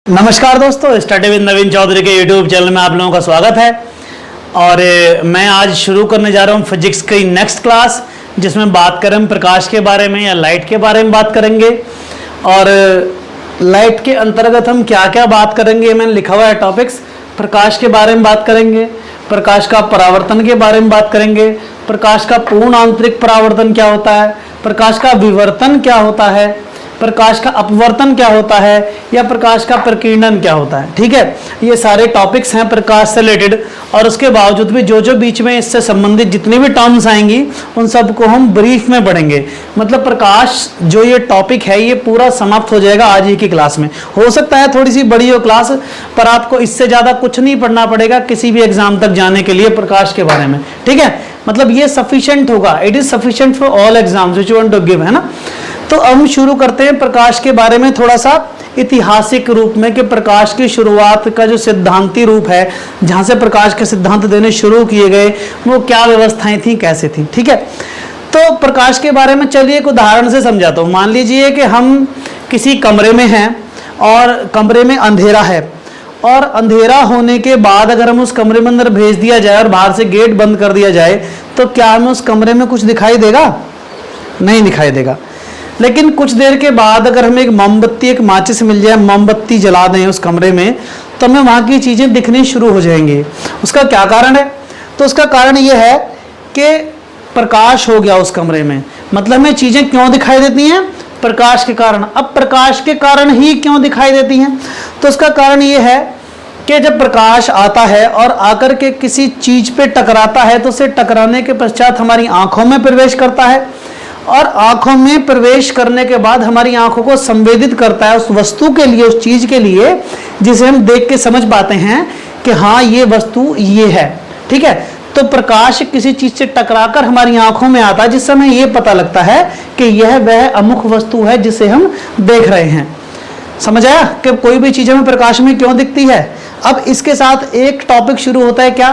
नमस्कार दोस्तों, study with नवीन चौधरी के यूट्यूब चैनल में आप लोगों का स्वागत है। और मैं आज शुरू करने जा रहा हूँ फिजिक्स की नेक्स्ट क्लास, जिसमें बात करें हम प्रकाश के बारे में या लाइट के बारे में बात करेंगे। और लाइट के अंतर्गत हम क्या क्या बात करेंगे, मैंने लिखा हुआ है टॉपिक्स। प्रकाश के बारे में बात करेंगे, प्रकाश का परावर्तन के बारे में बात करेंगे, प्रकाश का पूर्ण आंतरिक परावर्तन क्या होता है, प्रकाश का विवर्तन क्या होता है, प्रकाश का अपवर्तन क्या होता है, या प्रकाश का प्रकीर्णन क्या होता है। ठीक है, ये सारे टॉपिक्स हैं प्रकाश से रिलेटेड। और उसके बावजूद भी जो जो बीच में इससे संबंधित जितनी भी टर्म्स आएंगी उन सबको हम ब्रीफ में पढ़ेंगे। मतलब प्रकाश जो ये टॉपिक है ये पूरा समाप्त हो जाएगा आज ही की क्लास में। हो सकता है थोड़ी सी बड़ी हो क्लास, पर आपको इससे ज़्यादा कुछ नहीं पढ़ना पड़ेगा किसी भी एग्जाम तक जाने के लिए प्रकाश के बारे में। ठीक है, मतलब ये सफिशिएंट होगा, it is sufficient for all exams which you want to give, है ना। तो हम शुरू करते हैं प्रकाश के बारे में थोड़ा सा ऐतिहासिक रूप में, कि प्रकाश की शुरुआत का जो सिद्धांती रूप है, जहां से प्रकाश के सिद्धांत देने शुरू किए गए, वो क्या व्यवस्थाएं थी, कैसे थी। ठीक है, तो प्रकाश के बारे में चलिए एक उदाहरण से समझाता हूँ। मान लीजिए कि हम किसी कमरे में हैं और कमरे में अंधेरा है, और अंधेरा होने के बाद अगर हम उस कमरे में अंदर भेज दिया जाए और बाहर से गेट बंद कर दिया जाए, तो क्या हमें उस कमरे में कुछ दिखाई देगा? नहीं दिखाई देगा। लेकिन कुछ देर के बाद अगर हमें एक मोमबत्ती, एक माचिस मिल जाए, मोमबत्ती जला दें उस कमरे में, तो हमें वहाँ की चीज़ें दिखनी शुरू हो जाएंगी। उसका क्या कारण है? तो उसका कारण ये है कि प्रकाश हो गया उस कमरे में। मतलब हमें चीज़ें क्यों दिखाई देती हैं? प्रकाश के कारण। अब प्रकाश के कारण ही क्यों दिखाई देती हैं? तो उसका कारण ये है कि जब प्रकाश आता है और आकर के किसी चीज़ पे टकराता है, तो उसे टकराने के पश्चात हमारी आँखों में प्रवेश करता है, और आंखों में प्रवेश करने के बाद हमारी आंखों को संवेदित करता है उस वस्तु के लिए, उस चीज के लिए, जिसे हम देख के समझ पाते हैं कि हाँ ये वस्तु ये है। ठीक है, तो प्रकाश किसी चीज से टकराकर हमारी आंखों में आता है, जिससे हमें ये पता लगता है कि यह वह अमुक वस्तु है जिसे हम देख रहे हैं। समझ आया कि कोई भी चीज हमें प्रकाश में क्यों दिखती है। अब इसके साथ एक टॉपिक शुरू होता है, क्या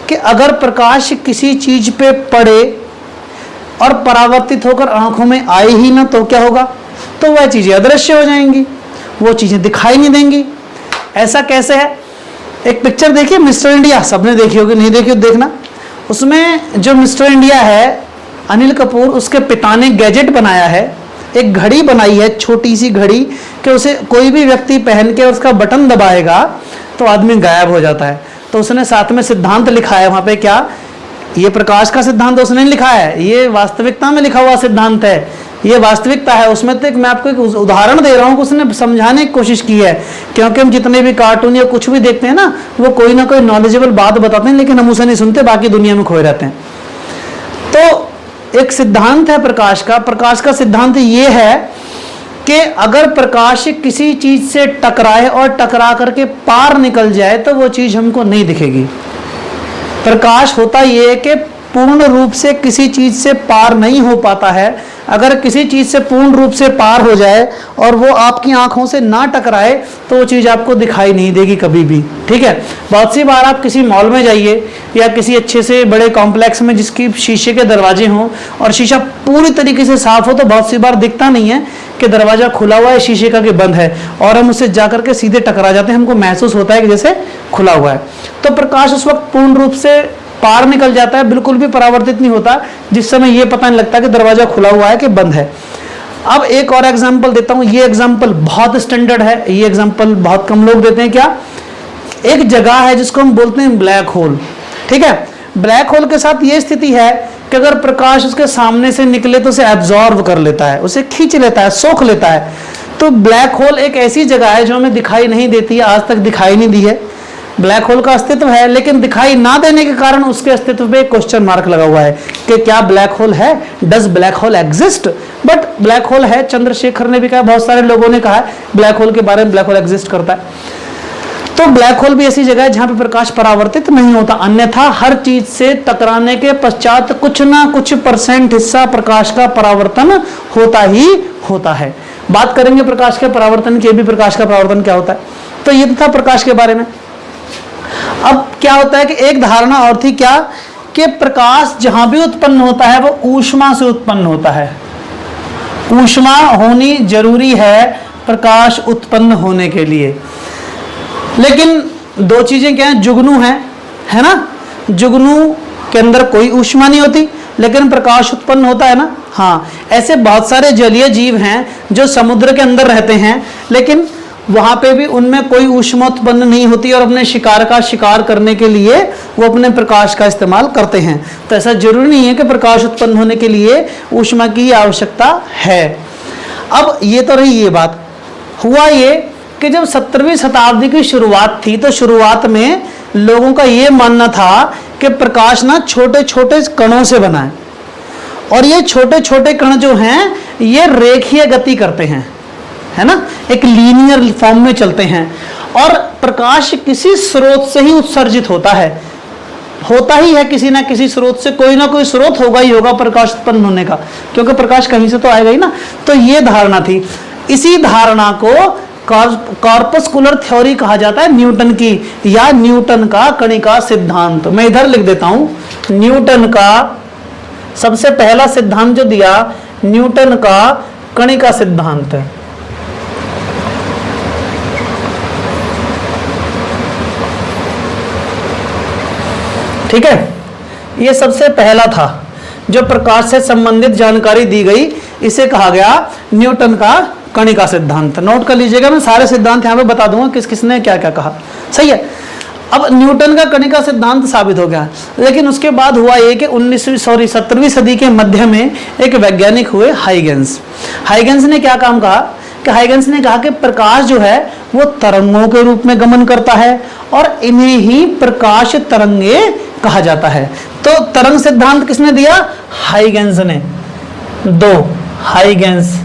कि अगर प्रकाश किसी चीज पे पड़े और परावर्तित होकर आंखों में आए ही ना, तो क्या होगा? तो वह चीजें अदृश्य हो जाएंगी, वो चीजें दिखाई नहीं देंगी। ऐसा कैसे है? एक पिक्चर देखिए, मिस्टर इंडिया, सबने देखी होगी, नहीं देखी हो देखना। उसमें जो मिस्टर इंडिया है, अनिल कपूर, उसके पिता ने गैजेट बनाया है, एक घड़ी बनाई है, छोटी सी घड़ी, कि उसे कोई भी व्यक्ति पहन के उसका बटन दबाएगा तो आदमी गायब हो जाता है। तो उसने साथ में सिद्धांत लिखा है वहां पे, क्या ये प्रकाश का सिद्धांत उसने लिखा है, ये वास्तविकता में लिखा हुआ सिद्धांत है, ये वास्तविकता है। उसमें तो मैं आपको एक उदाहरण दे रहा हूँ कि उसने समझाने की कोशिश की है। क्योंकि हम जितने भी कार्टून या कुछ भी देखते हैं ना, वो कोई ना कोई नॉलेजेबल बात बताते हैं, लेकिन हम उसे नहीं सुनते, बाकी दुनिया में खोए रहते हैं। तो एक सिद्धांत है प्रकाश का। प्रकाश का सिद्धांत ये है कि अगर प्रकाश किसी चीज से टकराए और टकरा करके पार निकल जाए, तो वो चीज हमको नहीं दिखेगी। प्रकाश होता यह है कि पूर्ण रूप से किसी चीज से पार नहीं हो पाता है। अगर किसी चीज से पूर्ण रूप से पार हो जाए और वो आपकी आंखों से ना टकराए, तो वो चीज आपको दिखाई नहीं देगी कभी भी। ठीक है, बहुत सी बार आप किसी मॉल में जाइए या किसी अच्छे से बड़े कॉम्प्लेक्स में जिसकी शीशे के दरवाजे हों और शीशा पूरी तरीके से साफ हो, तो बहुत सी बार दिखता नहीं है कि दरवाजा खुला हुआ है शीशे का कि बंद है, और हम उससे जाकर के सीधे टकरा जाते हैं। हमको महसूस होता है कि जैसे खुला हुआ है। तो प्रकाश उस वक्त पूर्ण रूप से पार निकल जाता है, बिल्कुल भी परावर्तित नहीं होता, जिस समय ये पता नहीं लगता कि दरवाजा खुला हुआ है कि बंद है। अब एक और एग्जांपल देता हूं। ये एग्जांपल बहुत स्टैंडर्ड है, ये एग्जांपल बहुत कम लोग देते हैं। क्या? एक जगह है जिसको हम बोलते हैं ब्लैक होल। ठीक है, ब्लैक होल के साथ ये स्थिति है कि अगर प्रकाश उसके सामने से निकले तो उसे एब्जॉर्ब कर लेता है, उसे खींच लेता है, सोख लेता है। तो ब्लैक होल एक ऐसी जगह है जो हमें दिखाई नहीं देती है, आज तक दिखाई नहीं दी है। ब्लैक होल का अस्तित्व है, लेकिन दिखाई ना देने के कारण उसके अस्तित्व पे एक क्वेश्चन मार्क लगा हुआ है कि क्या ब्लैक होल है, does black hole exist. But black hole है, चंद्रशेखर ने भी कहा, बहुत सारे लोगों ने कहा ब्लैक होल के बारे में, ब्लैक होल एग्जिस्ट करता है। तो ब्लैक होल भी ऐसी जगह है जहां पे प्रकाश परावर्तित नहीं होता, अन्यथा हर चीज से टकराने के पश्चात कुछ ना कुछ % हिस्सा प्रकाश का परावर्तन होता ही होता है। बात करेंगे प्रकाश के परावर्तन की, भी प्रकाश का परावर्तन क्या होता है। तो ये था प्रकाश के बारे में। अब क्या होता है कि एक धारणा और थी, क्या कि प्रकाश जहां भी उत्पन्न होता है वो ऊष्मा से उत्पन्न होता है। ऊष्मा होनी जरूरी है प्रकाश उत्पन्न होने के लिए। लेकिन दो चीजें क्या है, जुगनू है ना, जुगनू के अंदर कोई ऊष्मा नहीं होती लेकिन प्रकाश उत्पन्न होता है ना। हाँ, ऐसे बहुत सारे जलीय जीव हैं जो समुद्र के अंदर रहते हैं लेकिन वहां पे भी उनमें कोई ऊष्मा उत्पन्न नहीं होती और अपने शिकार का शिकार करने के लिए वो अपने प्रकाश का इस्तेमाल करते हैं। तो ऐसा जरूरी नहीं है कि प्रकाश उत्पन्न होने के लिए ऊष्मा की आवश्यकता है। अब ये तो रही ये बात। हुआ ये कि जब 17वीं शताब्दी की शुरुआत थी तो शुरुआत में लोगों का ये मानना था कि प्रकाश ना छोटे छोटे कणों से बना है और ये छोटे छोटे कण जो हैं ये रेखीय गति करते हैं, है ना, एक लीनियर फॉर्म में चलते हैं और प्रकाश किसी स्रोत से ही उत्सर्जित होता ही है किसी ना किसी स्रोत से, कोई ना कोई स्रोत होगा ही होगा प्रकाश उत्पन्न होने का, क्योंकि प्रकाश कहीं से तो आएगा ही ना। तो ये धारणा थी। इसी धारणा को कॉर्पस्कुलर थ्योरी कहा जाता है, न्यूटन की, या न्यूटन का कणिका सिद्धांत। मैं इधर लिख देता हूं, न्यूटन का सबसे पहला सिद्धांत जो दिया, न्यूटन का कणिका सिद्धांत। ठीक है, ये सबसे पहला था जो प्रकाश से संबंधित जानकारी दी गई, इसे कहा गया न्यूटन का कणिका सिद्धांत। नोट कर लीजिएगा, मैं सारे सिद्धांत यहां पे बता दूंगा किस किसने क्या क्या कहा। सही है। अब न्यूटन का कणिका सिद्धांत साबित हो गया, लेकिन उसके बाद हुआ ये कि 17वीं सदी के मध्य में एक वैज्ञानिक हुए हाइगेंस। हाइगेंस ने क्या काम कहा कि हाइगेंस ने कहा कि प्रकाश जो है वो तरंगों के रूप में गमन करता है और इन्हें ही प्रकाश तरंगे कहा जाता है। तो तरंग सिद्धांत किसने दिया? हाइगेंस ने। दो, हाइगेंस।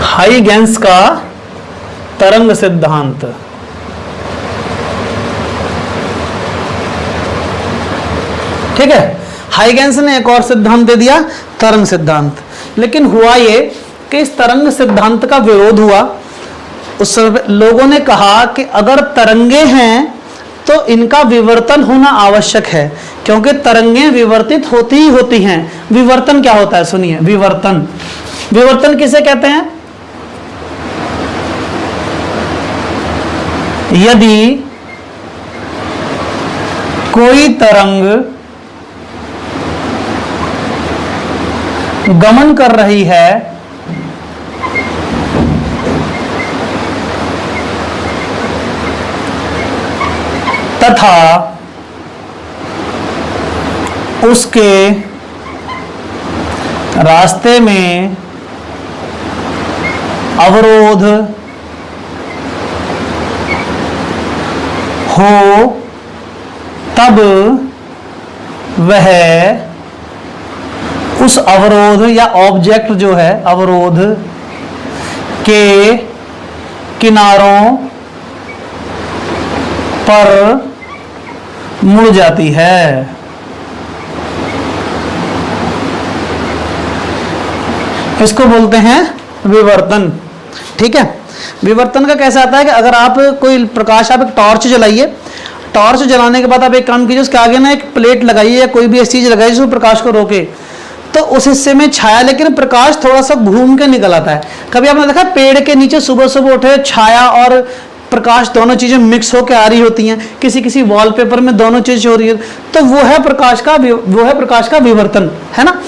हाइगेंस का तरंग सिद्धांत। ठीक है, हाइगेंस ने एक और सिद्धांत दे दिया, तरंग सिद्धांत। लेकिन हुआ ये कि इस तरंग सिद्धांत का विरोध हुआ। उस लोगों ने कहा कि अगर तरंगे हैं तो इनका विवर्तन होना आवश्यक है, क्योंकि तरंगे विवर्तित होती ही होती हैं। विवर्तन क्या होता है? सुनिए, विवर्तन। विवर्तन किसे कहते हैं? यदि कोई तरंग गमन कर रही है तथा उसके रास्ते में अवरोध हो, तब वह उस अवरोध या ऑब्जेक्ट जो है अवरोध के किनारों पर मुड़ जाती है। इसको बोलते हैं विवर्तन। ठीक है, विवर्तन का कैसे आता है कि अगर आप कोई प्रकाश, आप एक टॉर्च जलाइए, टॉर्च जलाने के बाद आप एक काम कीजिए, उसके आगे ना एक प्लेट लगाइए या कोई भी ऐसी चीज लगाइए जिसमें प्रकाश को रोके, तो उस हिस्से में छाया, लेकिन प्रकाश थोड़ा सा घूम के निकल आता है। कभी आपने देखा पेड़ के नीचे सुबह सुबह उठे छाया और प्रकाश दोनों चीजें मिक्स होकर आ रही होती हैं, किसी किसी वॉलपेपर में दोनों चीजें हो रही है, तो वो है प्रकाश का विवर्तन, है ना।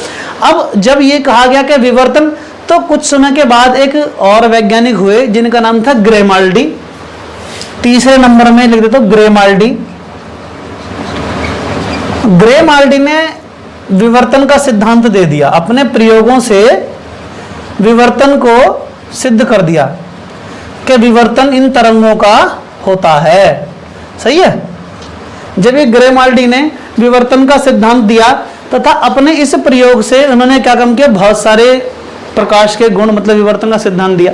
अब जब ये कहा गया कि विवर्तन, तो कुछ समय के बाद एक और वैज्ञानिक हुए जिनका नाम था ग्रेमाल्डी। तीसरे नंबर में लिख देता हूं, ग्रेमाल्डी। ग्रेमाल्डी ने विवर्तन का सिद्धांत दे दिया, अपने प्रयोगों से विवर्तन को सिद्ध कर दिया कि विवर्तन इन तरंगों का होता है। सही है। जब ये ग्रेमाल्डी ने विवर्तन का सिद्धांत दिया तथा अपने इस प्रयोग से उन्होंने क्या काम किया, बहुत सारे प्रकाश के गुण, मतलब विवर्तन का सिद्धांत दिया।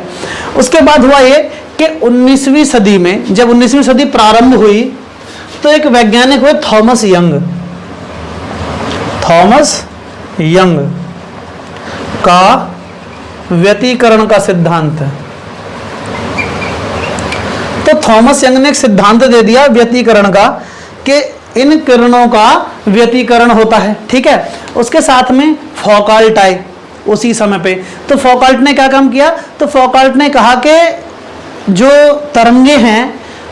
उसके बाद हुआ ये कि 19वीं सदी में, जब 19वीं सदी प्रारंभ हुई तो एक वैज्ञानिक हुए थॉमस यंग। थॉमस यंग का व्यतिकरण का सिद्धांत। तो थॉमस यंग ने एक सिद्धांत दे दिया व्यतिकरण का कि इन किरणों का व्यतिकरण होता है। ठीक है। उसके साथ में फौकाल्टाई, उसी समय पे। तो फौकॉल्ट ने क्या काम किया, तो फौकॉल्ट ने कहा कि जो तरंगे हैं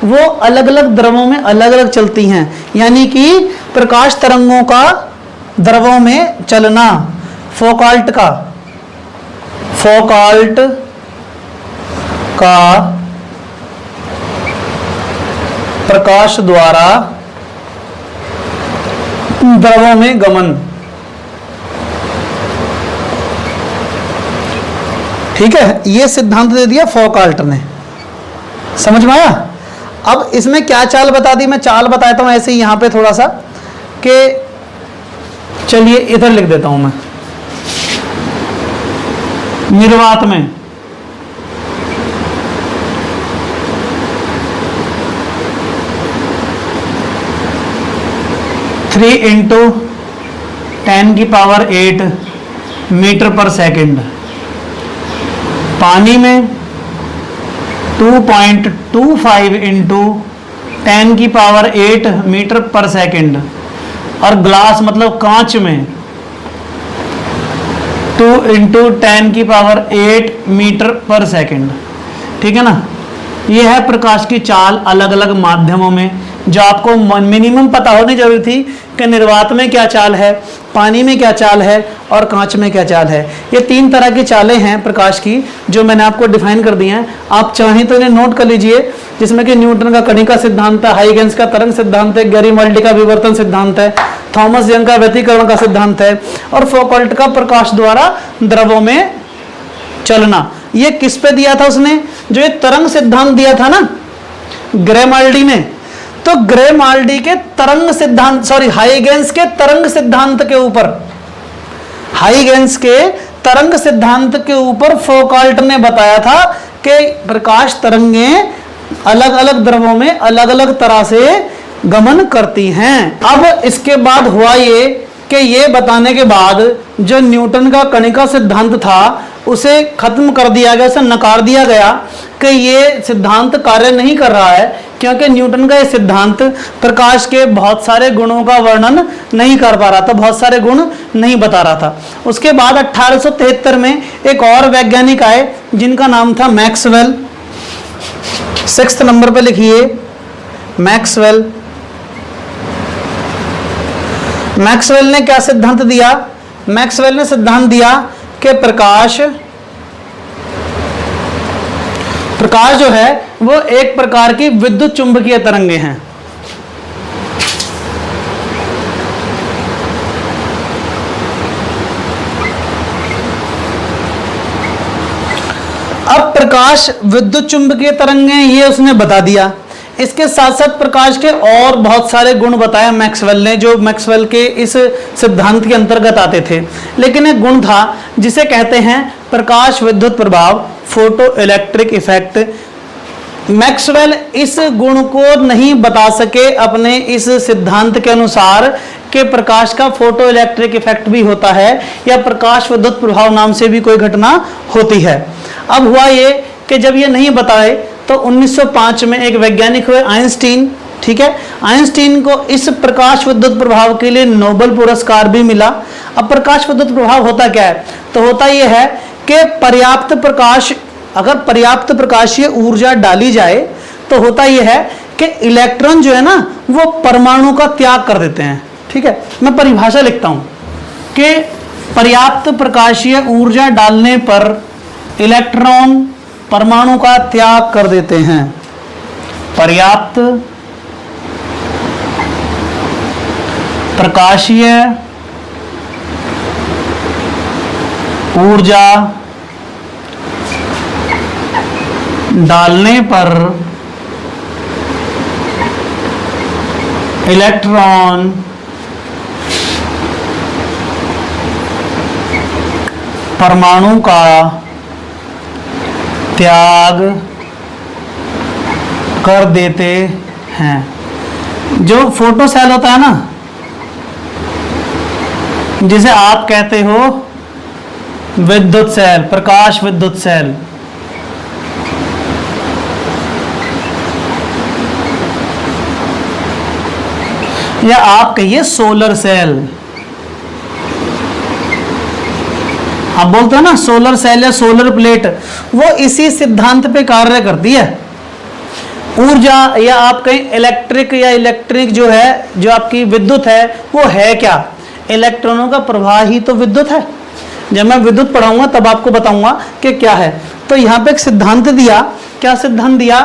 वो अलग अलग द्रवों में अलग अलग चलती हैं, यानी कि प्रकाश तरंगों का द्रवों में चलना फौकॉल्ट का प्रकाश द्वारा द्रवों में गमन। ठीक है, यह सिद्धांत दे दिया फौकॉल्ट ने। समझ में आया? अब इसमें क्या चाल बता दी, मैं चाल बताता हूं ऐसे ही यहां पे थोड़ा सा, कि चलिए इधर लिख देता हूं मैं। निर्वात में थ्री इंटू 10⁸ मीटर पर सेकेंड, पानी में 2.25 इंटू 10⁸ मीटर पर सेकेंड, और ग्लास मतलब कांच में 2 इंटू 10⁸ मीटर पर सेकेंड। ठीक है ना, यह है प्रकाश की चाल अलग अलग माध्यमों में, जो आपको मिनिमम पता होनी जरूरी थी कि निर्वात में क्या चाल है, पानी में क्या चाल है और कांच में क्या चाल है। ये 3 तरह की चालें हैं प्रकाश की, जो मैंने आपको डिफाइन कर दी हैं। आप चाहें तो इन्हें नोट कर लीजिए, जिसमें कि न्यूटन का कणिका सिद्धांत है, हाइगेंस का तरंग सिद्धांत है, गैरी-मोल्डी का विवर्तन सिद्धांत है, थॉमस यंग का व्यतिकरण का सिद्धांत है, और फौकॉल्ट का प्रकाश द्वारा द्रवों में चलना। ये किस पे दिया था उसने, जो ये तरंग सिद्धांत दिया था ना ग्रे-मोल्डी ने, तो ग्रे-मोल्डी के तरंग सिद्धांत, सॉरी हाइगेंस के तरंग सिद्धांत के ऊपर, हाइगेंस के तरंग सिद्धांत के ऊपर फौकॉल्ट ने बताया था कि प्रकाश तरंगें अलग अलग द्रवों में अलग अलग तरह से गमन करती हैं। अब इसके बाद हुआ ये कि ये बताने के बाद जो न्यूटन का कणिका सिद्धांत था उसे खत्म कर दिया गया, उसे नकार दिया गया कि ये सिद्धांत कार्य नहीं कर रहा है, क्योंकि न्यूटन का ये सिद्धांत प्रकाश के बहुत सारे गुणों का वर्णन नहीं कर पा रहा था, बहुत सारे गुण नहीं बता रहा था। उसके बाद 1873 में एक और वैज्ञानिक आए जिनका नाम था मैक्सवेल। 6 नंबर पे लिखिए मैक्सवेल। मैक्सवेल ने क्या सिद्धांत दिया, मैक्सवेल ने सिद्धांत दिया कि प्रकाश जो है वो एक प्रकार की विद्युत चुंबकीय तरंगें हैं। अब प्रकाश विद्युत चुंबकीय तरंगें ये उसने बता दिया। इसके साथ साथ प्रकाश के और बहुत सारे गुण बताए मैक्सवेल ने, जो मैक्सवेल के इस सिद्धांत के अंतर्गत आते थे। लेकिन एक गुण था जिसे कहते हैं प्रकाश विद्युत प्रभाव, फोटो इलेक्ट्रिक इफेक्ट। मैक्सवेल इस गुण को नहीं बता सके अपने इस सिद्धांत के अनुसार कि प्रकाश का फोटो इलेक्ट्रिक इफेक्ट भी होता है या प्रकाश विद्युत प्रभाव नाम से भी कोई घटना होती है। अब हुआ ये कि जब ये नहीं बताए तो 1905 में एक वैज्ञानिक हुए आइंस्टीन। ठीक है, आइंस्टीन को इस प्रकाश विद्युत प्रभाव के लिए नोबेल पुरस्कार भी मिला। अब प्रकाश विद्युत प्रभाव होता क्या है, तो होता यह है कि पर्याप्त प्रकाश, अगर पर्याप्त प्रकाशीय ऊर्जा डाली जाए तो होता यह है कि इलेक्ट्रॉन जो है ना वो परमाणु का त्याग कर देते हैं। ठीक है, मैं परिभाषा लिखता हूं कि पर्याप्त प्रकाशीय ऊर्जा डालने पर इलेक्ट्रॉन परमाणु का त्याग कर देते हैं। पर्याप्त प्रकाशीय ऊर्जा डालने पर इलेक्ट्रॉन परमाणु का त्याग कर देते हैं। जो फोटो सेल होता है ना, जिसे आप कहते हो विद्युत सेल, प्रकाश विद्युत सेल, या आप कहिए सोलर सेल, आप बोलते हो ना सोलर सेल या सोलर प्लेट, वो इसी सिद्धांत पे कार्य करती है। ऊर्जा या आप कहीं इलेक्ट्रिक या इलेक्ट्रिक जो है, जो आपकी विद्युत है, वो है क्या? इलेक्ट्रॉनों का प्रवाह ही तो विद्युत है। जब मैं विद्युत पढ़ाऊंगा तब आपको बताऊंगा कि क्या है। तो यहां पे एक सिद्धांत दिया, क्या सिद्धांत दिया?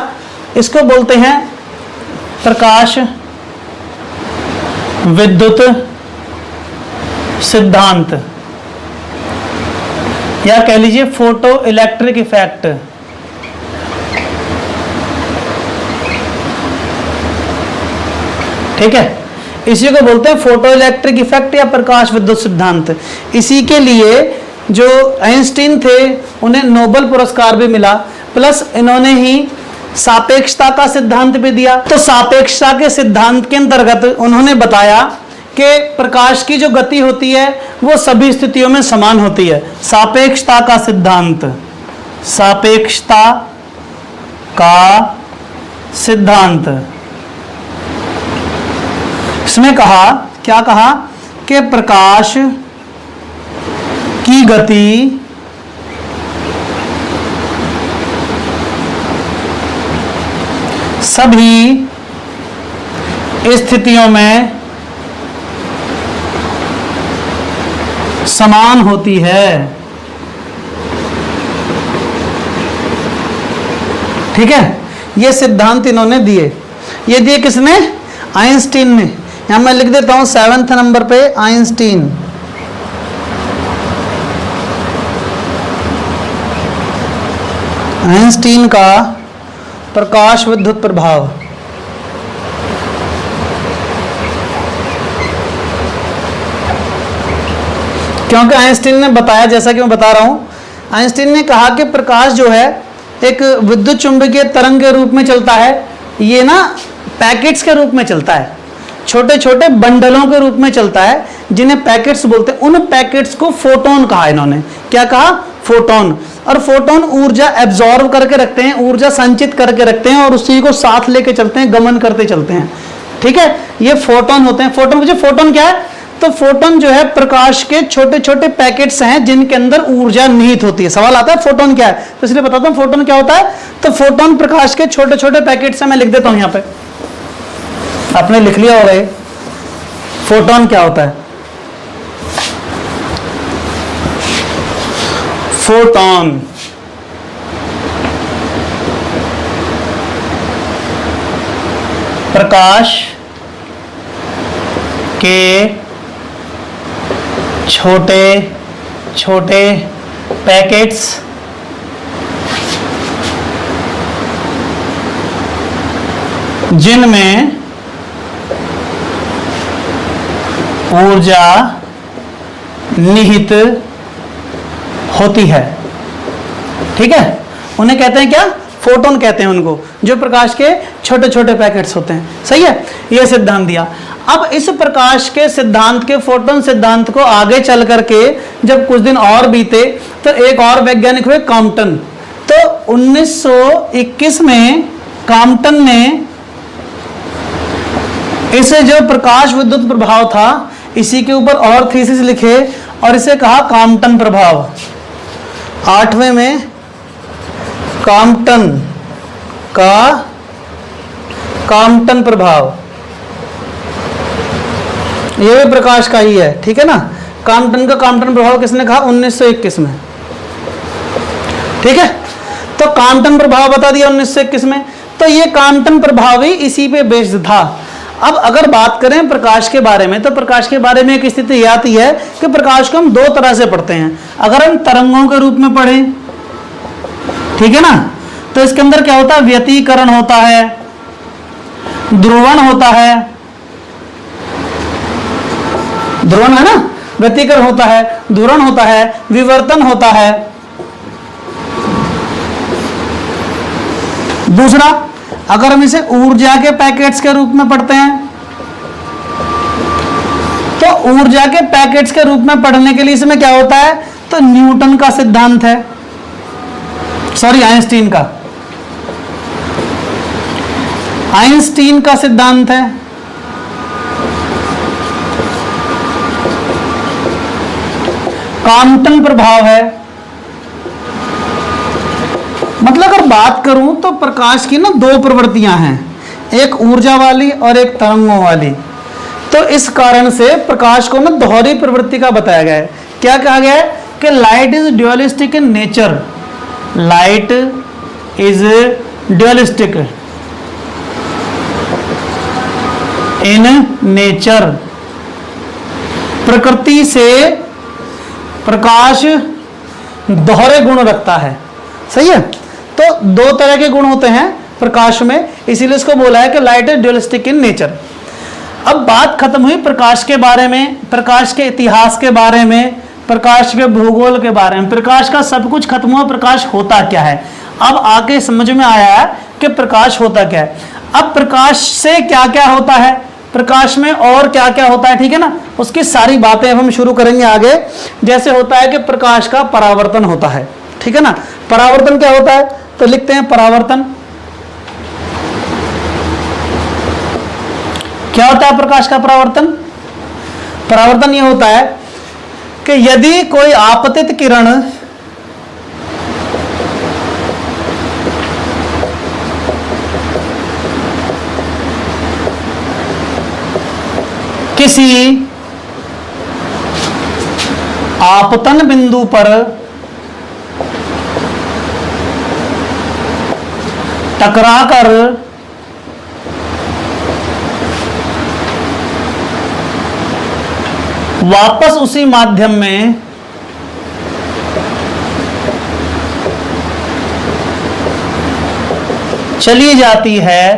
इसको बोलते हैं प्रकाश विद्युत सिद्धांत, या कह लीजिए फोटो इलेक्ट्रिक इफेक्ट। ठीक है, इसी को बोलते हैं फोटो इलेक्ट्रिक इफेक्ट या प्रकाश विद्युत सिद्धांत। इसी के लिए जो आइंस्टीन थे उन्हें नोबेल पुरस्कार भी मिला, प्लस इन्होंने ही सापेक्षता का सिद्धांत भी दिया। तो सापेक्षता के सिद्धांत के अंतर्गत उन्होंने बताया कि प्रकाश की जो गति होती है वो सभी स्थितियों में समान होती है। सापेक्षता का सिद्धांत, सापेक्षता का सिद्धांत, इसमें कहा, क्या कहा कि प्रकाश की गति सभी स्थितियों में समान होती है। ठीक है, ये सिद्धांत इन्होंने दिए। ये दिए किसने? आइंस्टीन ने। यहां मैं लिख देता हूं 7वें नंबर पे आइंस्टीन। आइंस्टीन का प्रकाश विद्युत प्रभाव। क्योंकि आइंस्टीन ने बताया, जैसा कि मैं बता रहा हूं, आइंस्टीन ने कहा कि प्रकाश जो है एक विद्युत चुंबकीय तरंग के रूप में चलता है। ये ना पैकेट्स के रूप में चलता है, छोटे छोटे बंडलों के रूप में चलता है, जिन्हें पैकेट्स बोलते हैं। उन पैकेट्स को फोटोन कहा इन्होंने। क्या कहा? फोटोन। और फोटोन ऊर्जा एब्जॉर्ब करके रखते हैं, ऊर्जा संचित करके रखते हैं और उसी को साथ लेके चलते हैं, गमन करते चलते हैं। ठीक है, ये फोटोन होते हैं। फोटोन, मुझे फोटोन क्या है? तो फोटोन जो है प्रकाश के छोटे छोटे पैकेट्स हैं जिनके अंदर ऊर्जा निहित होती है। सवाल आता है फोटोन क्या है, तो इसलिए बताता हूं फोटोन क्या होता है। तो फोटोन प्रकाश के छोटे छोटे पैकेट्स हैं। मैं लिख देता हूं यहां पे, आपने लिख लिया होगा ये फोटोन क्या होता है। फोटोन प्रकाश के छोटे छोटे पैकेट्स जिनमें ऊर्जा निहित होती है। ठीक है, उन्हें कहते हैं क्या? फोटोन कहते हैं उनको, जो प्रकाश के छोटे छोटे पैकेट्स होते हैं। सही है, यह सिद्धांत दिया। अब इस प्रकाश के सिद्धांत के, फोटोन सिद्धांत को आगे चल करके जब कुछ दिन और बीते तो एक और वैज्ञानिक हुए, कॉम्पटन। तो 1921 में कॉम्पटन ने इसे जो प्रकाश विद्युत प्रभाव था इसी के ऊपर और थीसिस लिखे और इसे कहा कॉम्पटन प्रभाव। 8वें में कॉम्पटन का कॉम्पटन प्रभाव, यह भी प्रकाश का ही है। ठीक है ना, कॉम्पटन का कॉम्पटन प्रभाव किसने कहा? 1921 में। ठीक है, तो कॉम्पटन प्रभाव बता दिया 1921 में। तो ये कॉम्पटन प्रभाव ही इसी पे बेस्ड था। अब अगर बात करें प्रकाश के बारे में, तो प्रकाश के बारे में एक स्थिति यह आती है कि प्रकाश को हम दो तरह से पढ़ते हैं। अगर हम तरंगों के रूप में पढ़ें, ठीक है ना, तो इसके अंदर क्या होता है? व्यतिकरण होता है, ध्रुवण होता है, ध्रुवण है ना, व्यतिकरण होता है, ध्रुवण होता है, विवर्तन होता है। दूसरा, अगर हम इसे ऊर्जा के पैकेट्स के रूप में पढ़ते हैं, तो ऊर्जा के पैकेट्स के रूप में पढ़ने के लिए इसमें क्या होता है? तो न्यूटन का सिद्धांत है, सॉरी आइंस्टीन का, आइंस्टीन का सिद्धांत है। कांटन प्रभाव है। मतलब अगर बात करूं तो प्रकाश की ना दो प्रवृत्तियां हैं, एक ऊर्जा वाली और एक तरंगों वाली। तो इस कारण से प्रकाश को ना दोहरी प्रवृत्ति का बताया गया है। क्या कहा गया है कि light is dualistic in nature, light is dualistic in nature, प्रकृति से प्रकाश दोहरे गुण रखता है। सही है। तो दो तरह के गुण होते हैं प्रकाश में, इसीलिए इसको बोला है कि light is dualistic in nature. अब बात खत्म हुई प्रकाश के बारे में, प्रकाश के इतिहास के बारे में, प्रकाश के भूगोल के बारे में, प्रकाश का सब कुछ खत्म हुआ, प्रकाश होता क्या है। अब आके समझ में आया है कि प्रकाश होता क्या है। अब प्रकाश से क्या क्या होता है, प्रकाश में और क्या क्या होता है, ठीक है ना, उसकी सारी बातें अब हम शुरू करेंगे आगे। जैसे होता है कि प्रकाश का परावर्तन होता है, ठीक है ना। परावर्तन क्या होता है, तो लिखते हैं परावर्तन। क्या होता है प्रकाश का परावर्तन। परावर्तन यह होता है कि यदि कोई आपतित किरण किसी आपतन बिंदु पर टकराकर वापस उसी माध्यम में चली जाती है,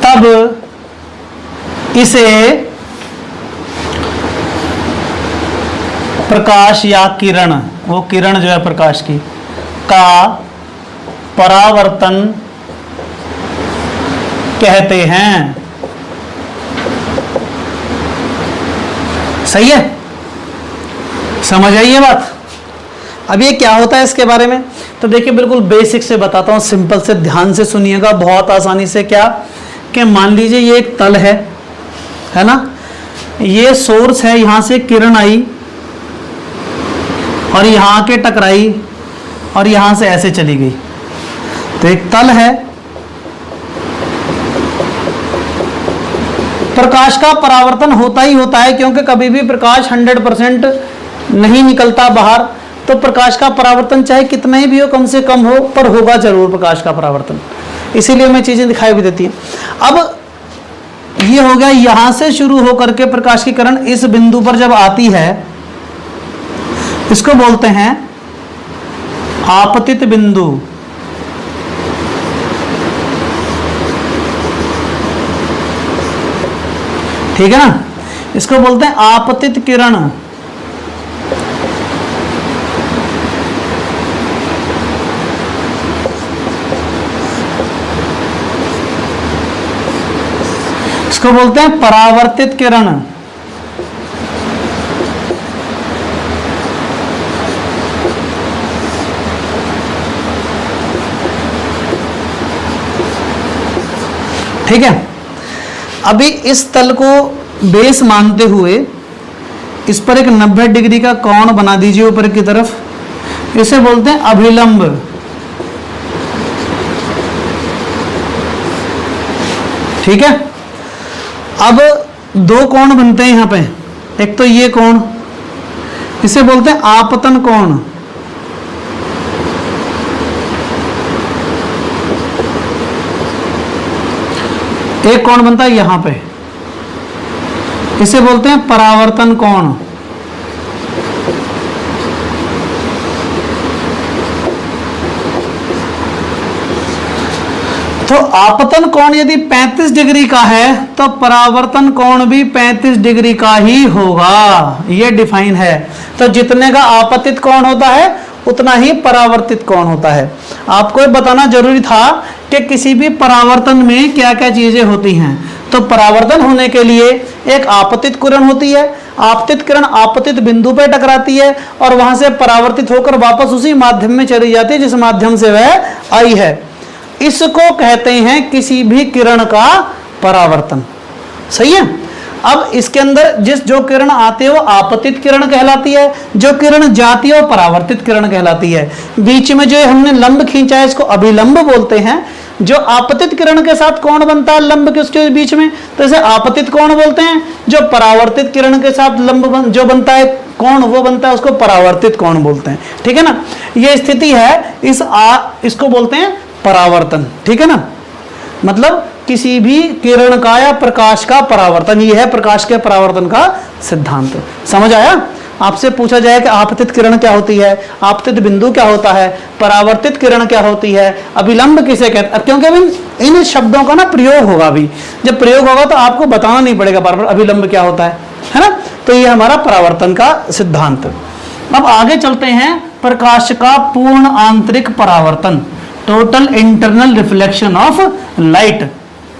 तब इसे प्रकाश या किरण, वो किरण जो है प्रकाश की, का परावर्तन कहते हैं। सही है, समझ आई ये बात। अब ये क्या होता है इसके बारे में, तो देखिए बिल्कुल बेसिक से बताता हूं, सिंपल से, ध्यान से सुनिएगा बहुत आसानी से। क्या कि मान लीजिए ये एक तल है ना, ये सोर्स है, यहां से किरण आई और यहां के टकराई और यहां से ऐसे चली गई। तो एक तल है, प्रकाश का परावर्तन होता ही होता है, क्योंकि कभी भी प्रकाश 100% नहीं निकलता बाहर। तो प्रकाश का परावर्तन चाहे कितना ही भी हो, कम से कम हो, पर होगा जरूर प्रकाश का परावर्तन। इसीलिए मैं चीजें दिखाई भी देती हैं। अब ये हो गया, यहां से शुरू होकर के प्रकाश की किरण इस बिंदु पर जब आती है, इसको बोलते हैं आपतित बिंदु। ठीक है ना, इसको बोलते हैं आपतित किरण। इसको बोलते हैं परावर्तित किरण। ठीक है। अभी इस तल को बेस मानते हुए इस पर एक 90 डिग्री का कोण बना दीजिए ऊपर की तरफ, इसे बोलते हैं अभिलंब। ठीक है। अब दो कोण बनते हैं यहां पे, एक तो ये कोण, इसे बोलते हैं आपतन कोण। एक कोण बनता है यहां पे, इसे बोलते हैं परावर्तन कोण। तो आपतन कोण यदि 35 डिग्री का है तो परावर्तन कोण भी 35 डिग्री का ही होगा, ये डिफाइन है। तो जितने का आपतित कोण होता है उतना ही परावर्तित कोण होता है। आपको ये बताना जरूरी था कि किसी भी परावर्तन में क्या क्या चीजें होती हैं। तो परावर्तन होने के लिए एक आपतित किरण होती है, आपतित किरण आपतित बिंदु पर टकराती है और वहां से परावर्तित होकर वापस उसी माध्यम में चली जाती है जिस माध्यम से वह आई है। इसको कहते हैं किसी भी किरण का परावर्तन। सही है। अब इसके अंदर जो किरण आती है वो आपतित किरण कहलाती है, जो किरण जाती है वो परावर्तित किरण कहलाती है। बीच में जो हमने लंब खींचा है इसको अभिलंब बोलते हैं। जो आपतित किरण के साथ कोण बनता है लंब के उसके बीच में, तो इसे आपतित कोण बोलते हैं। जो परावर्तित किरण के साथ लंब जो बनता है कोण वो बनता है उसको परावर्तित कोण बोलते हैं। ठीक है ना, ये स्थिति है इसको बोलते हैं परावर्तन। ठीक है ना, मतलब किसी भी किरण का या प्रकाश का परावर्तन, ये है प्रकाश के परावर्तन का सिद्धांत। समझ आया? आपसे पूछा जाए कि आपतित किरण क्या होती है, आपतित बिंदु क्या होता है, परावर्तित किरण क्या होती है, अभिलंब किसे कहते हैं, क्योंकि अभी इन शब्दों का ना प्रयोग होगा। अभी जब प्रयोग होगा तो आपको बताना नहीं पड़ेगा बार बार अभिलंब क्या होता है ना। तो ये हमारा परावर्तन का सिद्धांत। अब आगे चलते हैं, प्रकाश का पूर्ण आंतरिक परावर्तन, total internal reflection of light.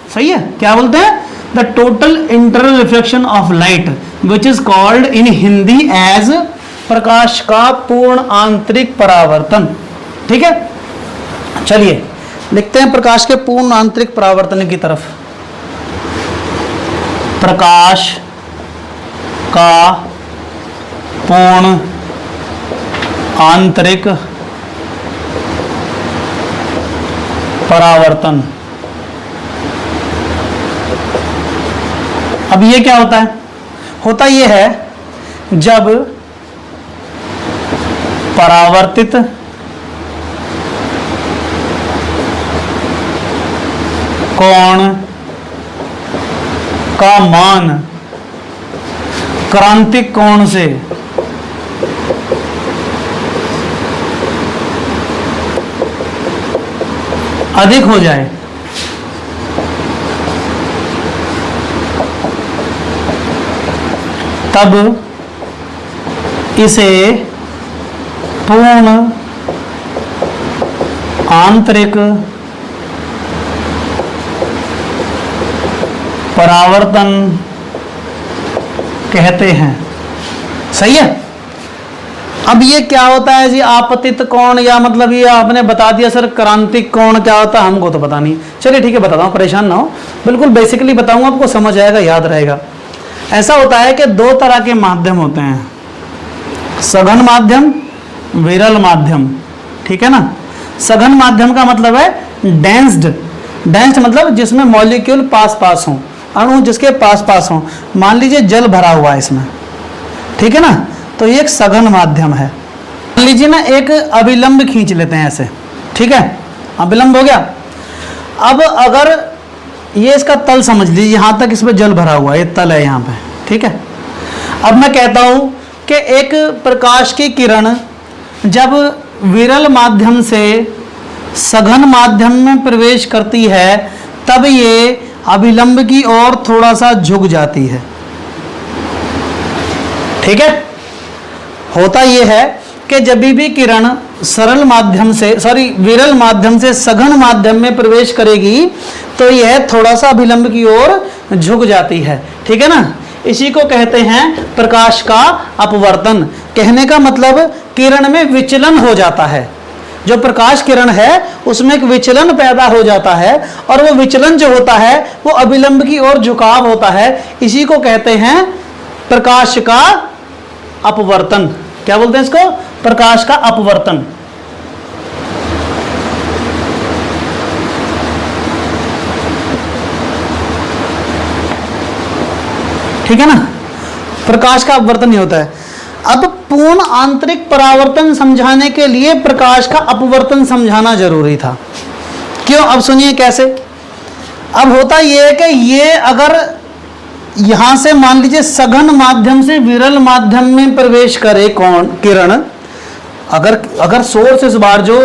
सही है, क्या बोलते हैं? The total internal reflection of light which is called in Hindi as, प्रकाश का पूर्ण आंतरिक परावर्तन। ठीक है, चलिए लिखते हैं प्रकाश के पूर्ण आंतरिक परावर्तन की तरफ। प्रकाश का पूर्ण आंतरिक परावर्तन। अब ये क्या होता है? होता ये है जब परावर्तित कोण का मान क्रांतिक कोण से अधिक हो जाए, तब इसे पूर्ण आंतरिक परावर्तन कहते हैं। सही है। अब ये क्या होता है जी आपतित कोण, या मतलब ये आपने बता दिया सर क्रांतिक कोण क्या होता है, हमको तो पता नहीं। चलिए ठीक है, बताता हूँ, परेशान ना हो, बिल्कुल बेसिकली बताऊंगा, आपको समझ आएगा, याद रहेगा। ऐसा होता है कि दो तरह के माध्यम होते हैं, सघन माध्यम, विरल माध्यम। ठीक है ना, सघन माध्यम का मतलब है डेंस्ड। डेंस्ड मतलब जिसमें मॉलिक्यूल पास पास हों, अणु जिसके पास पास हों। मान लीजिए जल भरा हुआ है इसमें, ठीक है ना, तो ये एक सघन माध्यम है। मान लीजिए ना एक अभिलंब खींच लेते हैं ऐसे, ठीक है, अभिलंब हो गया। अब अगर ये इसका तल समझ लीजिए, यहाँ तक इसमें जल भरा हुआ है, ये तल है यहाँ पे, ठीक है। अब मैं कहता हूँ कि एक प्रकाश की किरण जब विरल माध्यम से सघन माध्यम में प्रवेश करती है, तब ये अभिलंब की ओर थोड़ा सा झुक जाती है। ठीक है, होता यह है कि जब भी किरण सरल माध्यम से विरल माध्यम से सघन माध्यम में प्रवेश करेगी तो यह थोड़ा सा अभिलंब की ओर झुक जाती है। ठीक है ना, इसी को कहते हैं प्रकाश का अपवर्तन। कहने का मतलब किरण में विचलन हो जाता है, जो प्रकाश किरण है उसमें एक विचलन पैदा हो जाता है, और वो विचलन जो होता है वो अभिलंब की ओर झुकाव होता है। इसी को कहते हैं प्रकाश का अपवर्तन। क्या बोलते हैं इसको? प्रकाश का अपवर्तन। ठीक है ना, प्रकाश का अपवर्तन ही होता है। अब पूर्ण आंतरिक परावर्तन समझाने के लिए प्रकाश का अपवर्तन समझाना जरूरी था। क्यों? अब सुनिए कैसे। अब होता यह है कि ये अगर यहां से मान लीजिए सघन माध्यम से विरल माध्यम में प्रवेश करे कौन किरण, अगर सोर्स इस बार जो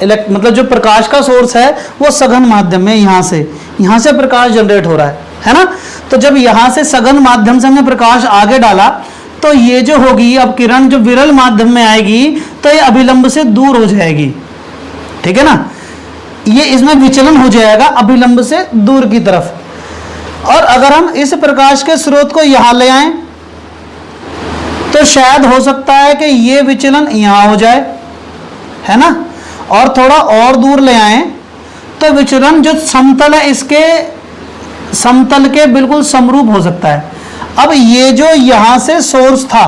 मतलब जो प्रकाश का सोर्स है वो सघन माध्यम में, यहां से प्रकाश जनरेट हो रहा है ना। तो जब यहां से सघन माध्यम से हमने प्रकाश आगे डाला तो ये जो होगी अब किरण जो विरल माध्यम में आएगी तो ये अभिलंब से दूर हो जाएगी। ठीक है ना, ये इसमें विचलन हो जाएगा अभिलंब से दूर की तरफ। और अगर हम इस प्रकाश के स्रोत को यहां ले आए तो शायद हो सकता है कि ये विचलन यहां हो जाए, है ना, और थोड़ा और दूर ले आए तो विचलन जो समतल है इसके समतल के बिल्कुल समरूप हो सकता है। अब ये जो यहां से सोर्स था,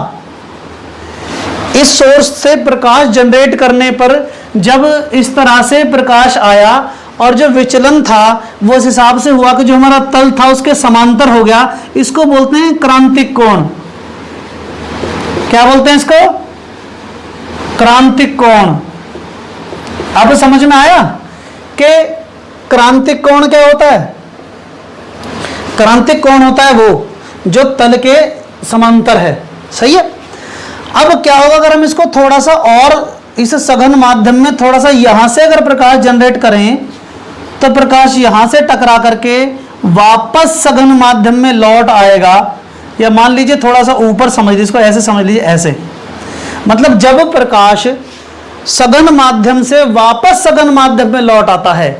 इस सोर्स से प्रकाश जनरेट करने पर जब इस तरह से प्रकाश आया और जो विचलन था वो इस हिसाब से हुआ कि जो हमारा तल था उसके समांतर हो गया, इसको बोलते हैं क्रांतिक कोण। क्या बोलते हैं इसको? क्रांतिक कोण। अब समझ में आया कि क्रांतिक कोण क्या होता है? क्रांतिक कोण होता है वो जो तल के समांतर है। सही है। अब क्या होगा अगर हम इसको थोड़ा सा और इस सघन माध्यम में थोड़ा सा यहां से अगर प्रकाश जनरेट करें तो प्रकाश यहां से टकरा करके वापस सघन माध्यम में लौट आएगा। या मान लीजिए थोड़ा सा ऊपर समझ लीजिए, इसको ऐसे समझ लीजिए, ऐसे मतलब जब प्रकाश सघन माध्यम से वापस सघन माध्यम में लौट आता है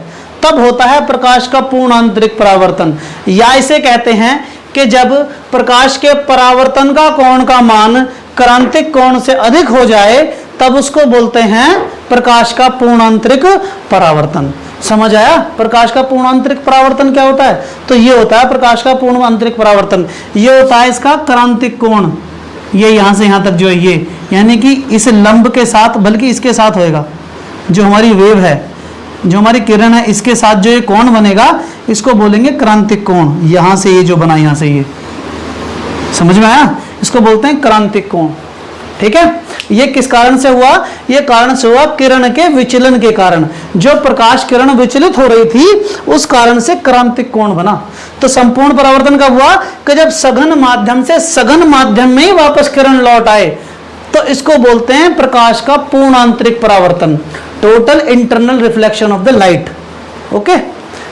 तब होता है प्रकाश का पूर्ण आंतरिक परावर्तन। या इसे कहते हैं कि जब प्रकाश के परावर्तन का कोण का मान क्रांतिक कोण से अधिक हो जाए तब उसको बोलते हैं प्रकाश का पूर्ण आंतरिक परावर्तन। समझ आया? प्रकाश का पूर्ण आंतरिक परावर्तन क्या होता है? तो ये होता है प्रकाश का पूर्ण आंतरिक परावर्तन, ये होता है इसका क्रांतिक कोण। ये यहां से यहां तक जो है ये, यानी कि इस लंब के साथ, बल्कि इसके साथ होएगा, जो हमारी वेव है, जो हमारी किरण है, इसके साथ जो ये कोण बनेगा इसको बोलेंगे क्रांतिक कोण। यहां से ये जो बना, यहां से ये, समझ में आया? इसको बोलते हैं क्रांतिक कोण। ठीक है। ये किस कारण से हुआ? ये कारण से हुआ किरण के विचलन के कारण। जो प्रकाश किरण विचलित हो रही थी उस कारण से क्रांतिक कोण बना। तो संपूर्ण परावर्तन कब हुआ? कि जब सघन माध्यम से सघन माध्यम में ही वापस किरण लौट आए, तो इसको बोलते हैं प्रकाश का पूर्ण आंतरिक परावर्तन, total internal reflection of the light. Okay,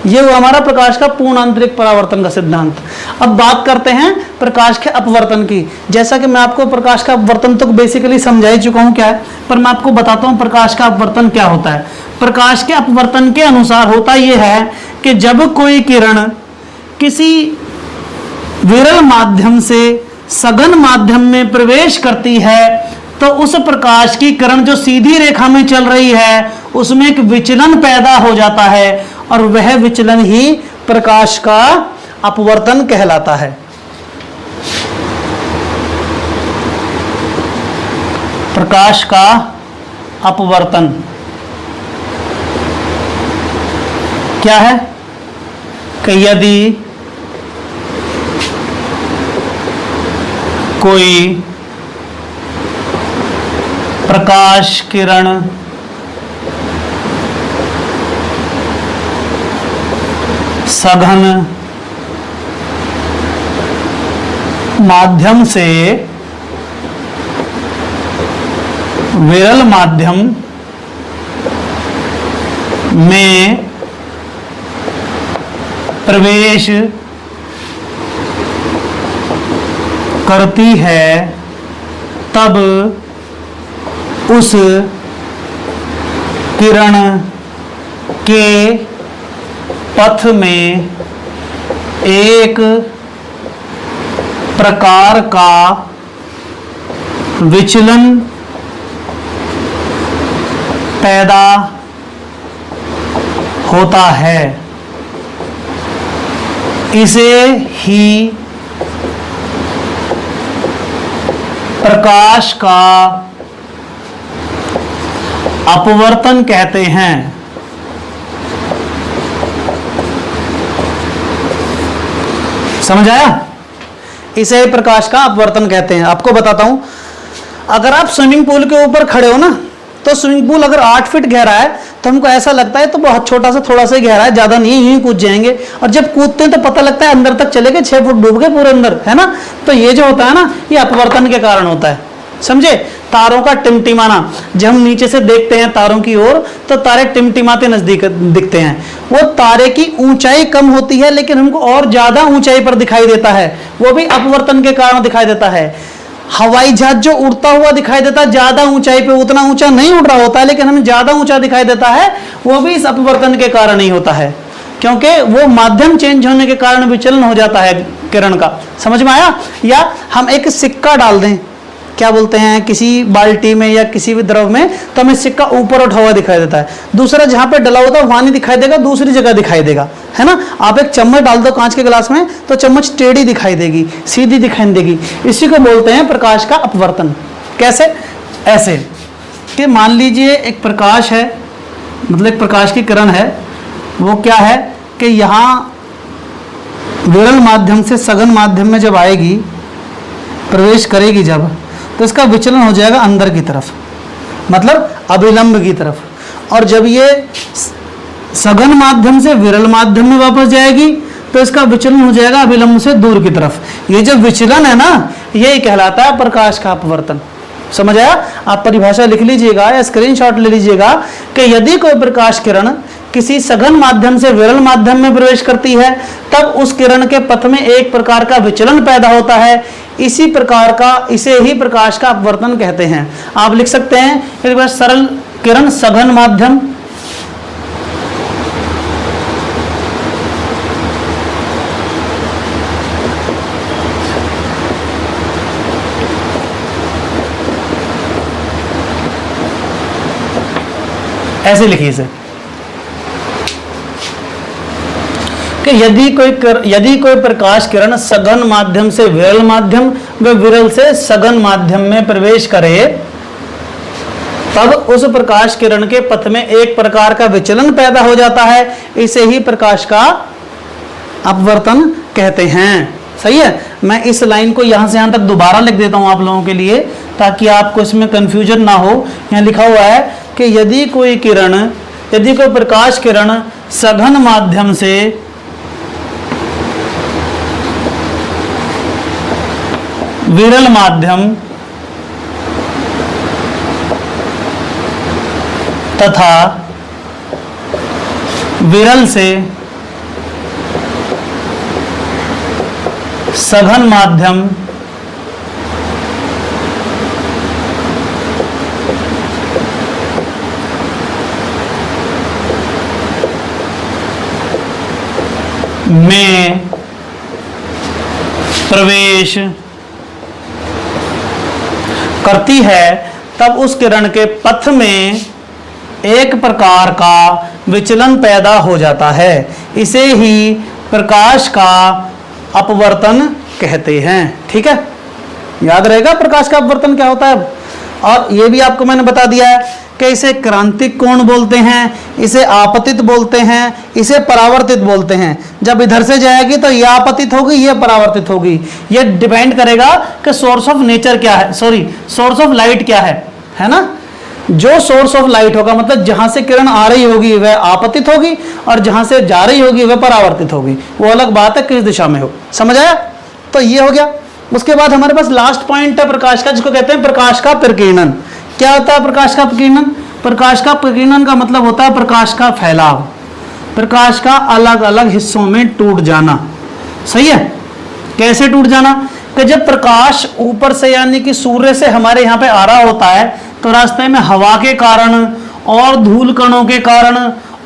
ये वो हमारा प्रकाश का पूर्ण आंतरिक परावर्तन का सिद्धांत। अब बात करते हैं प्रकाश के अपवर्तन की। जैसा कि मैं आपको प्रकाश का अपवर्तन तो बेसिकली समझा ही चुका हूं क्या है, पर मैं आपको बताता हूं प्रकाश का अपवर्तन क्या होता है। प्रकाश के अपवर्तन के अनुसार होता यह है कि जब कोई किरण किसी विरल माध्यम से सघन माध्यम में प्रवेश करती है तो उस प्रकाश की किरण जो सीधी रेखा में चल रही है उसमें एक विचलन पैदा हो जाता है और वह विचलन ही प्रकाश का अपवर्तन कहलाता है। प्रकाश का अपवर्तन क्या है? कि यदि कोई प्रकाश किरण सघन माध्यम से विरल माध्यम में प्रवेश करती है तब उस किरण के पथ में एक प्रकार का विचलन पैदा होता है। इसे ही प्रकाश का अपवर्तन कहते हैं। समझ आया? इसे प्रकाश का अपवर्तन कहते हैं। आपको बताता हूं, अगर आप स्विमिंग पूल के ऊपर खड़े हो ना, तो स्विमिंग पूल अगर 8 फीट गहरा है तो हमको ऐसा लगता है तो बहुत छोटा सा, थोड़ा सा ही गहरा है, ज्यादा नहीं है, यूं ही कूद जाएंगे। और जब कूदते हैं तो पता लगता है अंदर तक चले गए, 6 फुट डूब गए पूरे अंदर, है ना? तो ये जो होता है ना, ये अपवर्तन के कारण होता है। समझे? तारों का टिमटिमाना, जब हम नीचे से देखते हैं तारों की ओर तो तारे टिमटिमाते नजदीक दिखते हैं। वो तारे की ऊंचाई कम होती है लेकिन हमको और ज्यादा ऊंचाई पर दिखाई देता है, वो भी अपवर्तन के कारण दिखाई देता है। हवाई जहाज जो उड़ता हुआ दिखाई देता है ज्यादा ऊंचाई पे, उतना ऊंचा नहीं उड़ रहा होता है लेकिन हमें ज्यादा ऊंचा दिखाई देता है, वो भी इस अपवर्तन के कारण ही होता है, क्योंकि वो माध्यम चेंज होने के कारण विचलन हो जाता है किरण का। समझ में आया? या हम एक सिक्का डाल दें क्या बोलते हैं, किसी बाल्टी में या किसी भी द्रव में, तो हमें सिक्का ऊपर उठा हुआ दिखाई देता है। दूसरा जहां पे डला होता है वहां नहीं दिखाई देगा, दूसरी जगह दिखाई देगा, है ना। आप एक चम्मच डाल दो कांच के गिलास में तो चम्मच टेढ़ी दिखाई देगी, सीधी दिखाई नहीं देगी। इसी को बोलते हैं प्रकाश का अपवर्तन। कैसे? ऐसे कि मान लीजिए एक प्रकाश है, मतलब एक प्रकाश की किरण है, वो क्या है कि यहाँ विरल माध्यम से सघन माध्यम में जब आएगी, प्रवेश करेगी जब, तो इसका विचलन हो जाएगा अंदर की तरफ, मतलब अभिलंब की तरफ। और जब ये सघन माध्यम से विरल माध्यम में वापस जाएगी तो इसका विचलन हो जाएगा अभिलंब से दूर की तरफ। ये जो विचलन है ना, यही कहलाता है प्रकाश का अपवर्तन। समझ आया? आप परिभाषा लिख लीजिएगा या स्क्रीनशॉट ले लीजिएगा कि यदि कोई प्रकाश किरण किसी सघन माध्यम से विरल माध्यम में प्रवेश करती है, तब उस किरण के पथ में एक प्रकार का विचलन पैदा होता है। इसी प्रकार का, इसे ही प्रकाश का अपवर्तन कहते हैं। आप लिख सकते हैं एक बार, सरल किरण सघन माध्यम, ऐसे लिखिए इसे कि यदि कोई प्रकाश किरण सघन माध्यम से विरल माध्यम व विरल से सघन माध्यम में प्रवेश करे, तब उस प्रकाश किरण के पथ में एक प्रकार का विचलन पैदा हो जाता है। इसे ही प्रकाश का अपवर्तन कहते हैं। सही है? मैं इस लाइन को यहां से यहां तक दोबारा लिख देता हूं आप लोगों के लिए, ताकि आपको इसमें कंफ्यूजन ना हो। यहां लिखा हुआ है कि यदि कोई प्रकाश किरण सघन माध्यम से विरल माध्यम तथा विरल से सघन माध्यम में प्रवेश करती है, तब उस किरण के पथ में एक प्रकार का विचलन पैदा हो जाता है। इसे ही प्रकाश का अपवर्तन कहते हैं। ठीक है? याद रहेगा प्रकाश का अपवर्तन क्या होता है। और यह भी आपको मैंने बता दिया है कि इसे क्रांतिक कोण बोलते हैं, इसे आपतित बोलते हैं, इसे परावर्तित बोलते हैं। जब इधर से जाएगी तो यह आपतित होगी, यह परावर्तित होगी। यह डिपेंड करेगा कि सोर्स ऑफ नेचर क्या है, सोर्स ऑफ लाइट क्या है ना। जो सोर्स ऑफ लाइट होगा, मतलब जहां से किरण आ रही होगी वह आपतित होगी, और जहां से जा रही होगी वह परावर्तित होगी। वो अलग बात है किस दिशा में हो। समझ आया? तो ये हो गया। उसके बाद हमारे पास लास्ट पॉइंट है प्रकाश का, जिसको कहते हैं प्रकाश का प्रकीर्णन। क्या होता है प्रकाश का प्रकीर्णन? प्रकाश का प्रकीर्णन का मतलब होता है प्रकाश का फैलाव, प्रकाश का अलग अलग हिस्सों में टूट जाना। सही है? कैसे टूट जाना? कि जब प्रकाश ऊपर से, यानी कि सूर्य से हमारे यहाँ पे आ रहा होता है, तो रास्ते में हवा के कारण और धूल कणों के कारण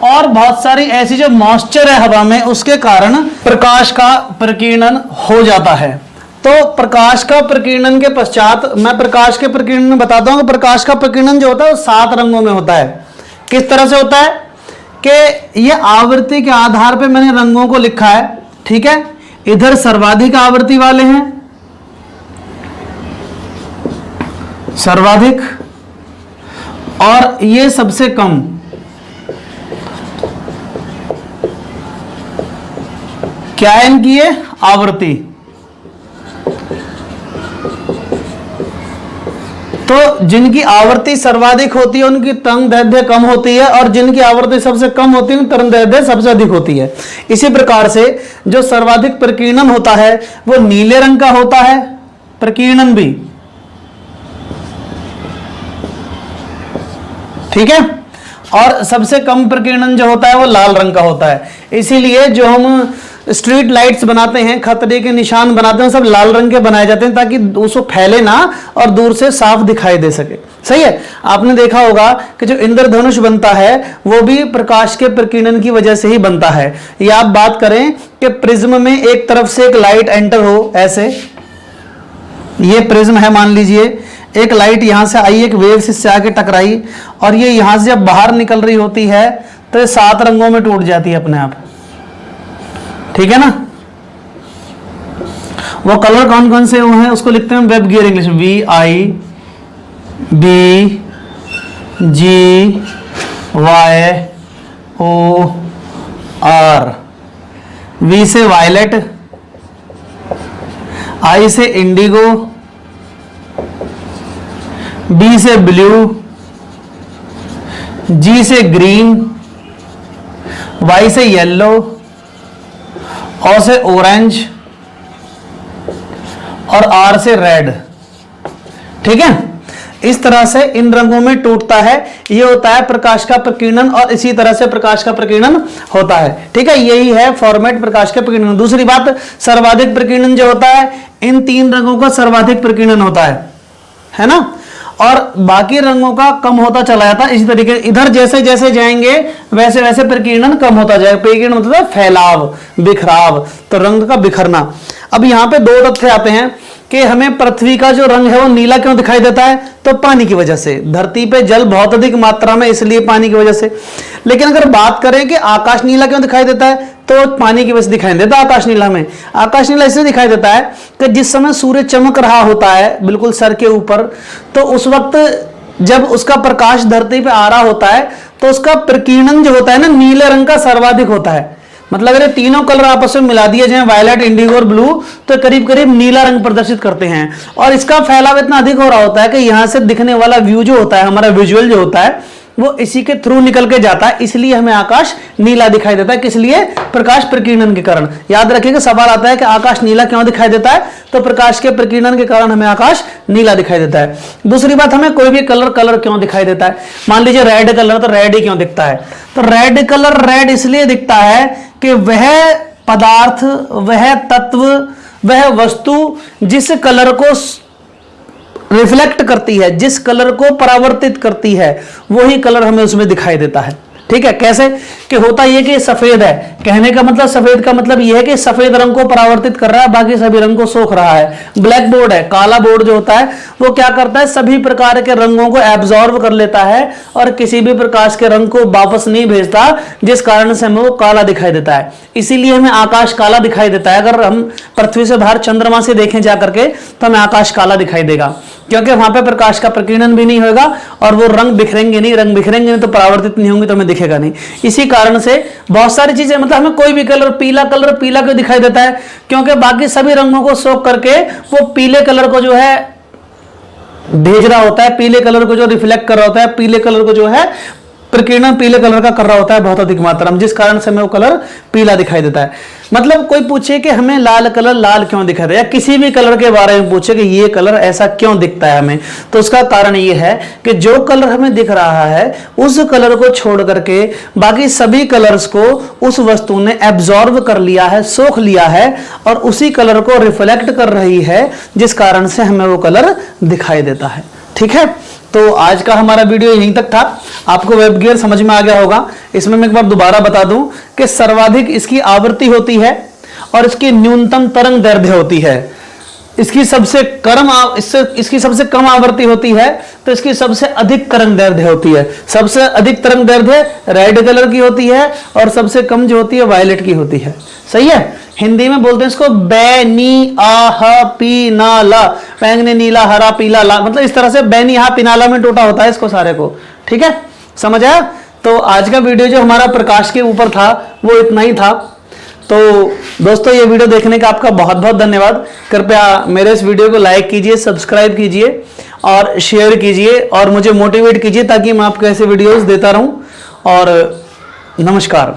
और बहुत सारी ऐसी जो मॉइस्चर है हवा में, उसके कारण प्रकाश का प्रकीर्णन हो जाता है। तो प्रकाश का प्रकीर्णन के पश्चात मैं प्रकाश के प्रकीर्णन में बताता हूं कि प्रकाश का प्रकीर्णन जो होता है वो 7 रंगों में होता है। किस तरह से होता है कि ये आवृत्ति के आधार पे मैंने रंगों को लिखा है। ठीक है? इधर सर्वाधिक आवृत्ति वाले हैं, सर्वाधिक, और ये सबसे कम। क्या है इनकी ये आवृत्ति? तो जिनकी आवृत्ति सर्वाधिक होती है उनकी तरंगदैर्घ्य कम होती है, और जिनकी आवृत्ति सबसे कम होती है उनकी तरंगदैर्घ्य सबसे अधिक होती है। इसी प्रकार से जो सर्वाधिक प्रकीर्णन होता है वो नीले रंग का होता है, प्रकीर्णन भी। ठीक है? और सबसे कम प्रकीर्णन जो होता है वो लाल रंग का होता है। इसीलिए जो हम स्ट्रीट लाइट्स बनाते हैं, खतरे के निशान बनाते हैं, सब लाल रंग के बनाए जाते हैं ताकि उसको फैले ना और दूर से साफ दिखाई दे सके। सही है? आपने देखा होगा कि जो इंद्रधनुष बनता है वो भी प्रकाश के प्रकीर्णन की वजह से ही बनता है। या आप बात करें कि प्रिज्म में एक तरफ से एक लाइट एंटर हो, ऐसे ये प्रिज्म है, मान लीजिए एक लाइट यहां से आई, एक वेव से इससे आके टकराई, और ये यहां से जब बाहर निकल रही होती है तो ये 7 रंगों में टूट जाती है अपने आप, ठीक है ना। वो कलर कौन कौन से वो हैं उसको लिखते हैं web gear English, VIBGYOR। V से वायलेट, I से इंडिगो, B से ब्लू, G से ग्रीन, Y से येलो, O से ऑरेंज और R से रेड, ठीक है। इस तरह से इन रंगों में टूटता है। ये होता है प्रकाश का प्रकीर्णन, और इसी तरह से प्रकाश का प्रकीर्णन होता है, ठीक है। यही है फॉर्मेट प्रकाश के प्रकीर्णन। दूसरी बात, सर्वाधिक प्रकीर्णन जो होता है, इन 3 रंगों का सर्वाधिक प्रकीर्णन होता है ना, और बाकी रंगों का कम होता चला जाता है। इसी तरीके इधर जैसे जैसे जाएंगे वैसे वैसे प्रकीर्णन कम होता जाएगा। प्रकीर्णन मतलब है फैलाव, बिखराव, तो रंग का बिखरना। अब यहाँ पे 2 तथ्य आते हैं कि हमें पृथ्वी का जो रंग है वो नीला क्यों दिखाई देता है, तो पानी की वजह से। धरती पे जल बहुत अधिक मात्रा में, इसलिए पानी की वजह से। लेकिन अगर बात करें कि आकाश नीला क्यों दिखाई देता है, तो पानी की वजह से दिखाई देता है आकाश नीला में। आकाश नीला इसलिए दिखाई देता है कि जिस समय सूर्य चमक रहा होता है बिल्कुल सर के ऊपर, तो उस वक्त जब उसका प्रकाश धरती पे आ रहा होता है तो उसका प्रकीर्णन जो होता है ना, नीले रंग का सर्वाधिक होता है। मतलब अगर तीनों कलर आपस में मिला दिए जाए, वायलेट, इंडिगो और ब्लू, तो करीब करीब नीला रंग प्रदर्शित करते हैं। और इसका फैलाव इतना अधिक हो रहा होता है कि यहां से दिखने वाला व्यू जो होता है, हमारा विजुअल जो होता है, वो इसी के थ्रू निकल के जाता है। इसलिए हमें आकाश नीला दिखाई देता है। किस लिए? प्रकाश प्रकीर्णन के कारण। याद रखिएगा, सवाल आता है कि आकाश नीला क्यों दिखाई देता है, तो प्रकाश के प्रकीर्णन के कारण हमें आकाश नीला दिखाई देता है। दूसरी बात, हमें कोई भी कलर क्यों दिखाई देता है। मान लीजिए रेड कलर, तो रेड ही क्यों दिखता है, तो रेड कलर रेड इसलिए दिखता है कि वह पदार्थ, वह तत्व, वह वस्तु जिस कलर को रिफ्लेक्ट करती है, जिस कलर को परावर्तित करती है, वही कलर हमें उसमें दिखाई देता है। ठीक है, कैसे कि होता यह कि सफेद है, कहने का मतलब सफेद का मतलब यह है कि सफेद रंग को परावर्तित कर रहा है, बाकी सभी रंग को सोख रहा है। ब्लैक बोर्ड है, काला बोर्ड जो होता है वो क्या करता है, सभी प्रकार के रंगों को एब्जॉर्ब कर लेता है और किसी भी प्रकाश के रंग को वापस नहीं भेजता, जिस कारण से हमें वो काला दिखाई देता है। इसीलिए हमें आकाश काला दिखाई देता है। अगर हम पृथ्वी से बाहर चंद्रमा से देखें जाकर के, तो हमें आकाश काला दिखाई देगा, क्योंकि वहां पे प्रकाश का प्रकीर्णन भी नहीं होगा और वो रंग बिखरेंगे नहीं। रंग बिखरेंगे नहीं तो परावर्तित नहीं होंगे, तो हमें दिखेगा नहीं। इसी कारण से बहुत सारी चीजें, मतलब हमें कोई भी कलर पीला क्यों दिखाई देता है, क्योंकि बाकी सभी रंगों को सोख करके वो पीले कलर को जो है भेज रहा होता है, पीले कलर को जो रिफ्लेक्ट कर रहा होता है, पीले कलर को जो है प्रकीर्णन पीले कलर का कर रहा होता है बहुत अधिक मात्रा में, जिस कारण से हमें वो कलर पीला दिखाई देता है। मतलब कोई पूछे कि हमें लाल कलर लाल क्यों दिखाई देता है, या किसी भी कलर के बारे में पूछे कि ये कलर ऐसा क्यों दिखता है हमें, तो उसका कारण ये है कि जो कलर हमें दिख रहा है उस कलर को छोड़ करके बाकी सभी कलर्स को उस वस्तु ने एब्जॉर्ब कर लिया है, सोख लिया है, और उसी कलर को रिफ्लेक्ट कर रही है, जिस कारण से हमें वो कलर दिखाई देता है। ठीक है, तो आज का हमारा वीडियो यहीं तक था। आपको वेब गियर समझ में आ गया होगा। इसमें मैं एक बार दोबारा बता दूं कि सर्वाधिक इसकी आवृत्ति होती है और इसकी न्यूनतम तरंग दैर्ध्य होती है। इसकी सबसे कम आवृत्ति होती है तो इसकी सबसे अधिक तरंग दैर्ध्य होती है। सबसे अधिक तरंग दैर्ध्य रेड कलर की होती है और सबसे कम जो होती है वायलेट की होती है। सही है, हिंदी में बोलते हैं इसको बैनी आह पीनाला, बैंगनी नीला हरा पीला लाल, मतलब इस तरह से बैनी आह पीनाला में टूटा होता है इसको सारे को। ठीक है, समझ आया। तो आज का वीडियो जो हमारा प्रकाश के ऊपर था वो इतना ही था। तो दोस्तों, ये वीडियो देखने का आपका बहुत बहुत धन्यवाद। कृपया मेरे इस वीडियो को लाइक कीजिए, सब्सक्राइब कीजिए और शेयर कीजिए और मुझे मोटिवेट कीजिए ताकि मैं आपको ऐसे वीडियोस देता रहूं। और नमस्कार।